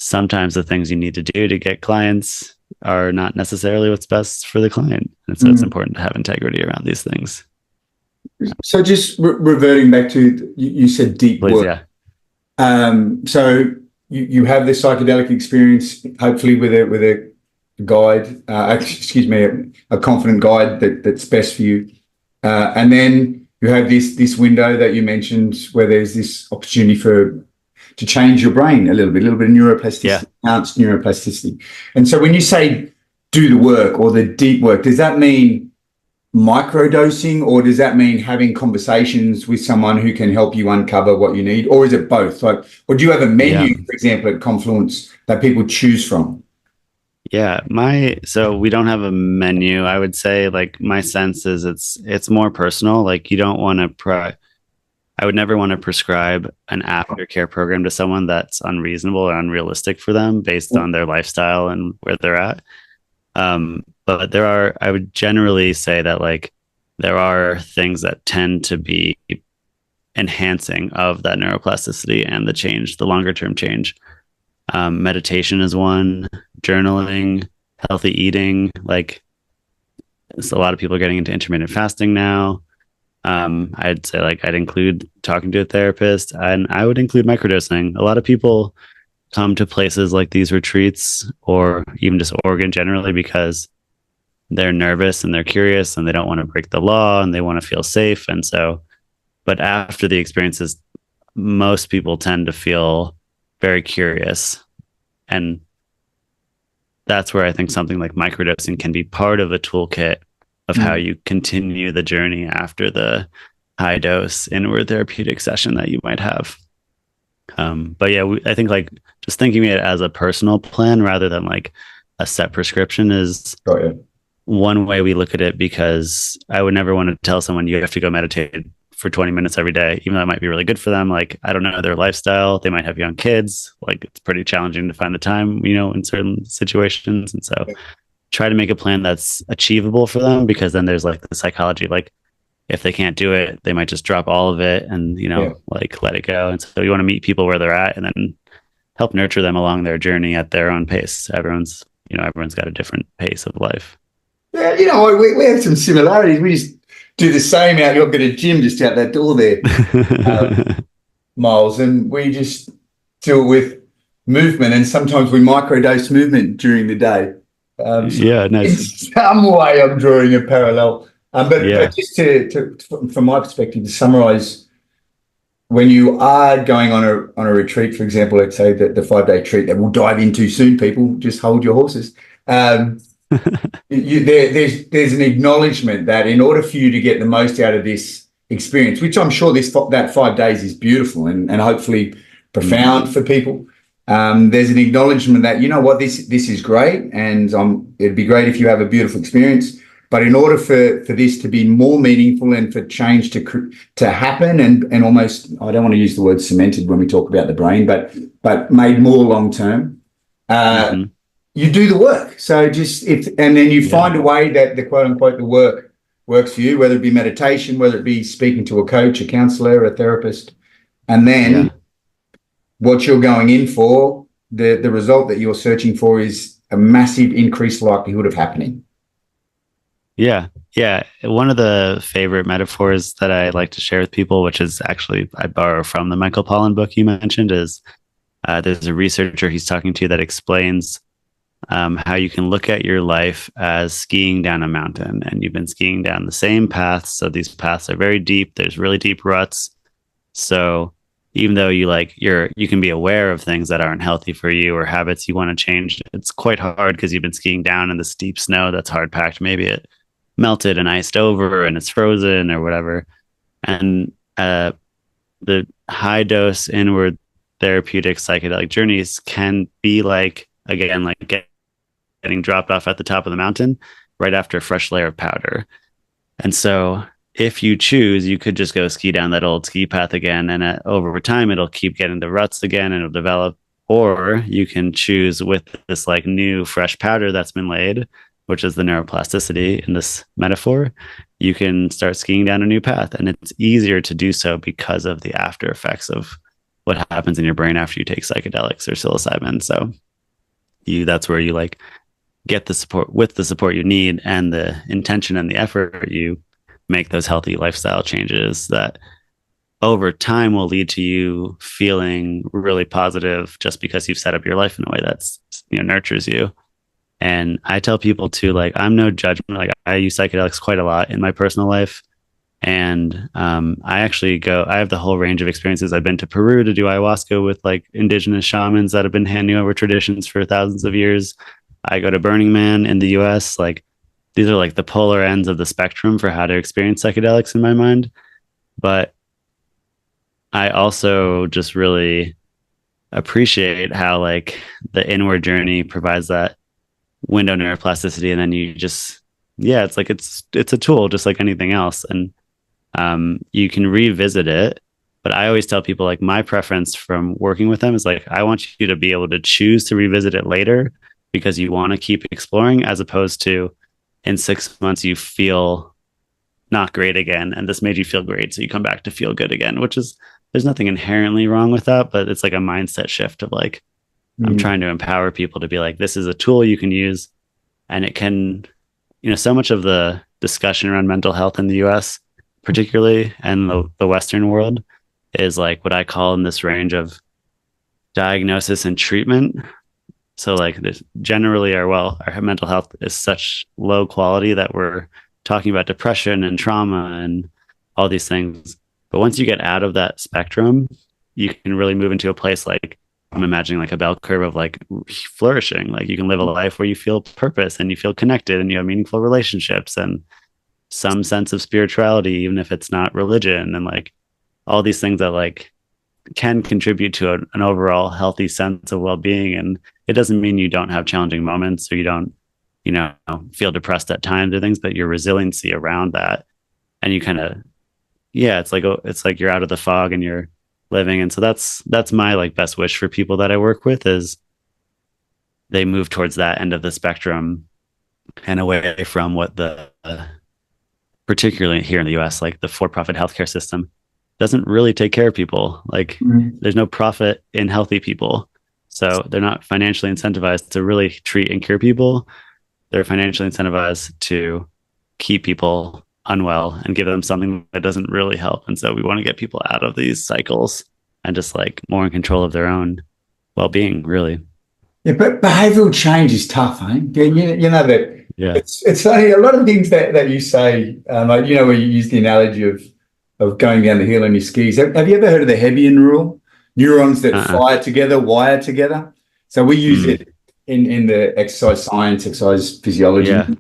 sometimes the things you need to do to get clients are not necessarily what's best for the client. And so it's Mm. important to have integrity around these things. So just reverting back to, you said deep Please, work. yeah. So you have this psychedelic experience, hopefully with a guide, excuse me, a confident guide that's best for you. And then you have this window that you mentioned where there's this opportunity to change your brain a little bit of Yeah. neuroplasticity, enhanced neuroplasticity. And so when you say do the work or the deep work, does that mean microdosing, or does that mean having conversations with someone who can help you uncover what you need, or is it both? Like, or do you have a Yeah. menu, for example, at Confluence that people choose from? Yeah, so we don't have a menu. I would say like my sense is it's more personal. Like you don't want to I would never want to prescribe an aftercare program to someone that's unreasonable or unrealistic for them based on their lifestyle and where they're at. But I would generally say that like there are things that tend to be enhancing of that neuroplasticity and the change, the longer term change. Meditation is one, journaling, healthy eating. Like, a lot of people are getting into intermittent fasting now. I'd say like I'd include talking to a therapist, and I would include microdosing. A lot of people come to places like these retreats or even just Oregon generally because they're nervous and they're curious and they don't want to break the law and they want to feel safe. And so, but after the experiences, most people tend to feel very curious. And that's where I think something like microdosing can be part of a toolkit of how you continue the journey after the high dose inward therapeutic session that you might have. But yeah, I think like just thinking of it as a personal plan rather than like a set prescription is one way we look at it, because I would never want to tell someone you have to go meditate for 20 minutes every day, even though it might be really good for them. Like, I don't know their lifestyle. They might have young kids. Like, it's pretty challenging to find the time, in certain situations. And so try to make a plan that's achievable for them, because then there's like the psychology, like if they can't do it, they might just drop all of it and, like let it go. And so you want to meet people where they're at and then help nurture them along their journey at their own pace. Everyone's got a different pace of life. Yeah, we have some similarities. We just do the same out. You've got a gym just out that door there, Myles, and we just deal with movement, and sometimes we microdose movement during the day. Yeah, nice. In some way, I'm drawing a parallel. But just from my perspective, to summarize, when you are going on a retreat, for example, let's say the 5-day retreat that we'll dive into soon, people, just hold your horses. There's an acknowledgement that in order for you to get the most out of this experience, which I'm sure that 5 days is beautiful and hopefully profound for people, there's an acknowledgement that, this is great, and it'd be great if you have a beautiful experience. But in order for this to be more meaningful and for change to happen and almost, I don't want to use the word cemented when we talk about the brain, but made more long term, you do the work. So and then you find a way that the quote unquote the work works for you, whether it be meditation, whether it be speaking to a coach, a counselor, a therapist, and then what you're going in for, the result that you're searching for is a massive increased likelihood of happening. Yeah. Yeah. One of the favorite metaphors that I like to share with people, which is actually I borrow from the Michael Pollan book you mentioned, is there's a researcher he's talking to that explains how you can look at your life as skiing down a mountain, and you've been skiing down the same paths. So these paths are very deep. There's really deep ruts. So even though you can be aware of things that aren't healthy for you or habits you want to change, it's quite hard because you've been skiing down in the steep snow that's hard packed. Maybe it melted and iced over and it's frozen or whatever. And the high dose inward therapeutic psychedelic journeys can be like, again, like getting dropped off at the top of the mountain right after a fresh layer of powder. And so if you choose, you could just go ski down that old ski path again, and over time it'll keep getting the ruts again and it'll develop. Or you can choose with this like new fresh powder that's been laid, which is the neuroplasticity in this metaphor, you can start skiing down a new path. And it's easier to do so because of the after effects of what happens in your brain after you take psychedelics or psilocybin. So that's where you like get the support with the support you need and the intention and the effort, you make those healthy lifestyle changes that over time will lead to you feeling really positive just because you've set up your life in a way that's, nurtures you. And I tell people to, like, I'm no judgment. Like, I use psychedelics quite a lot in my personal life. And I have the whole range of experiences. I've been to Peru to do ayahuasca with like indigenous shamans that have been handing over traditions for thousands of years. I go to Burning Man in the US. Like, these are like the polar ends of the spectrum for how to experience psychedelics in my mind. But I also just really appreciate how like the inward journey provides that window neuroplasticity. And then you just, it's like, it's a tool just like anything else. And you can revisit it. But I always tell people, like, my preference from working with them is like, I want you to be able to choose to revisit it later because you want to keep exploring, as opposed to in 6 months you feel not great again and this made you feel great, so you come back to feel good again, which is, there's nothing inherently wrong with that, but it's like a mindset shift of like, I'm trying to empower people to be like, this is a tool you can use. And it can, so much of the discussion around mental health in the US particularly, and the Western world, is like what I call in this range of diagnosis and treatment. So like this, generally our mental health is such low quality that we're talking about depression and trauma and all these things. But once you get out of that spectrum, you can really move into a place like, I'm imagining like a bell curve of like flourishing. Like, you can live a life where you feel purpose and you feel connected and you have meaningful relationships and some sense of spirituality, even if it's not religion, and like all these things that like can contribute to an overall healthy sense of well-being. And it doesn't mean you don't have challenging moments or you don't, feel depressed at times or things, but your resiliency around that, and you kind of, it's like you're out of the fog and you're living. And so that's my like best wish for people that I work with, is they move towards that end of the spectrum and away from what the particularly here in the US, like the for-profit healthcare system doesn't really take care of people. Like, there's no profit in healthy people. So they're not financially incentivized to really treat and cure people. They're financially incentivized to keep people unwell and give them something that doesn't really help. And so we want to get people out of these cycles and just like more in control of their own well-being, really. Yeah, but behavioural change is tough, eh? You know that. Yeah. It's funny, a lot of things that you say, like, where you use the analogy of going down the hill on your skis. Have you ever heard of the Hebbian rule? Neurons that fire together, wire together. So we use it in the exercise science, exercise physiology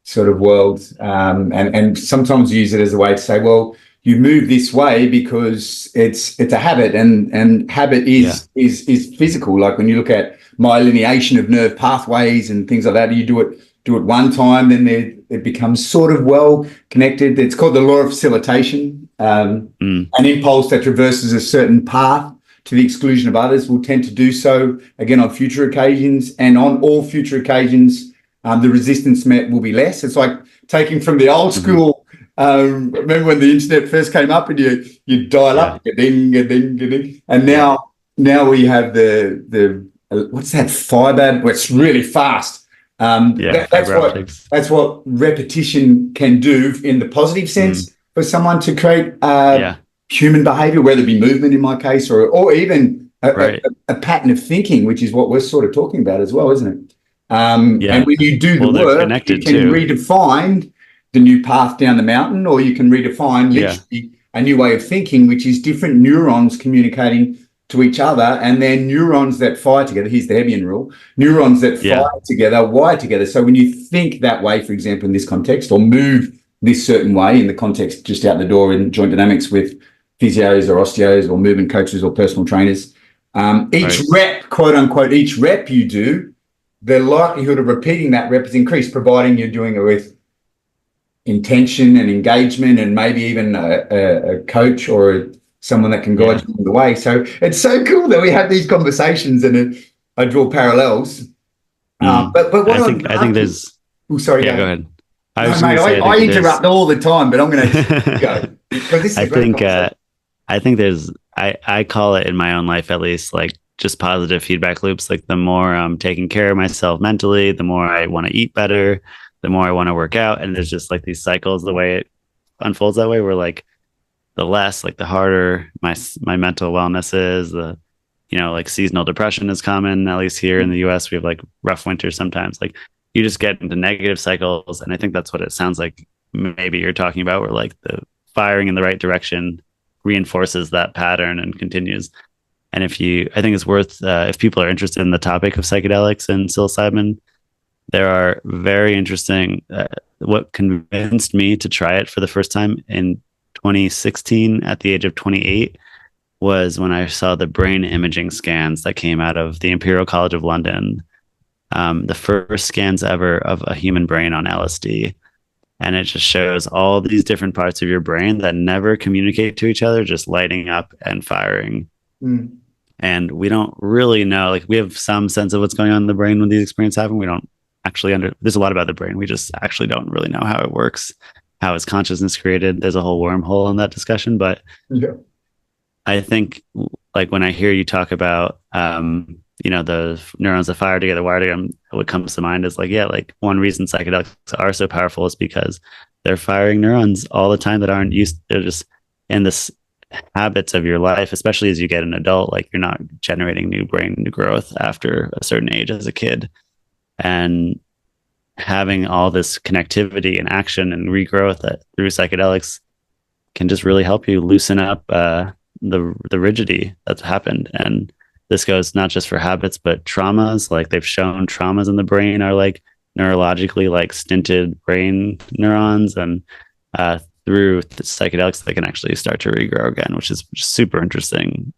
sort of world. And sometimes use it as a way to say, well, you move this way because it's a habit, and habit is physical. Like when you look at myelinating of nerve pathways and things like that, you do it one time, then it becomes sort of well connected. It's called the law of facilitation. An impulse that traverses a certain path to the exclusion of others will tend to do so again on future occasions, and on all future occasions, the resistance met will be less. It's like taking from the old school. Remember when the internet first came up and you dial up, ding, and now we have the what's that, fiber? Well, it's really fast. That's what repetition can do in the positive sense for someone to create human behavior, whether it be movement in my case, or even a pattern of thinking, which is what we're sort of talking about as well, isn't it? And when you do the work, you can redefine the new path down the mountain, or you can redefine literally a new way of thinking, which is different neurons communicating to each other, and then neurons that fire together. Here's the Hebbian rule: neurons that fire together wire together. So when you think that way, for example, in this context, or move this certain way in the context just out the door in joint dynamics with physios or osteos or movement coaches or personal trainers, each rep, quote unquote, each rep you do, the likelihood of repeating that rep is increased, providing you're doing it with intention and engagement, and maybe even a coach or someone that can guide you along the way. So it's so cool that we have these conversations, and I draw parallels. But what I think there's. Oh, sorry. Yeah, go ahead. I interrupt all the time, but I'm going to go because this is I think I call it in my own life at least like just positive feedback loops. Like the more I'm taking care of myself mentally, the more I want to eat better, the more I want to work out. And there's just like these cycles, the way it unfolds that way, where like the less, like the harder my mental wellness is, the like seasonal depression is common, at least here in the US. We have like rough winters sometimes. Like you just get into negative cycles. And I think that's what it sounds like maybe you're talking about, where like the firing in the right direction reinforces that pattern and continues. And I think it's worth, if people are interested in the topic of psychedelics and psilocybin, there are very interesting, what convinced me to try it for the first time in 2016 at the age of 28 was when I saw the brain imaging scans that came out of the Imperial College of London, the first scans ever of a human brain on LSD. And it just shows all these different parts of your brain that never communicate to each other, just lighting up and firing. Mm. And we don't really know, like we have some sense of what's going on in the brain when these experiences happen. We don't actually there's a lot about the brain. We just actually don't really know how it works, how is consciousness created. There's a whole wormhole in that discussion. But Yeah. I think like when I hear you talk about, the neurons that fire together, wire together, what comes to mind is like, yeah, like one reason psychedelics are so powerful is because they're firing neurons all the time that aren't used. They're just in this habits of your life, especially as you get an adult, like you're not generating new brain growth after a certain age as a kid. And having all this connectivity and action and regrowth through psychedelics can just really help you loosen up the rigidity that's happened. And this goes not just for habits, but traumas. Like they've shown traumas in the brain are like neurologically like stinted brain neurons, and through the psychedelics, they can actually start to regrow again, which is super interesting.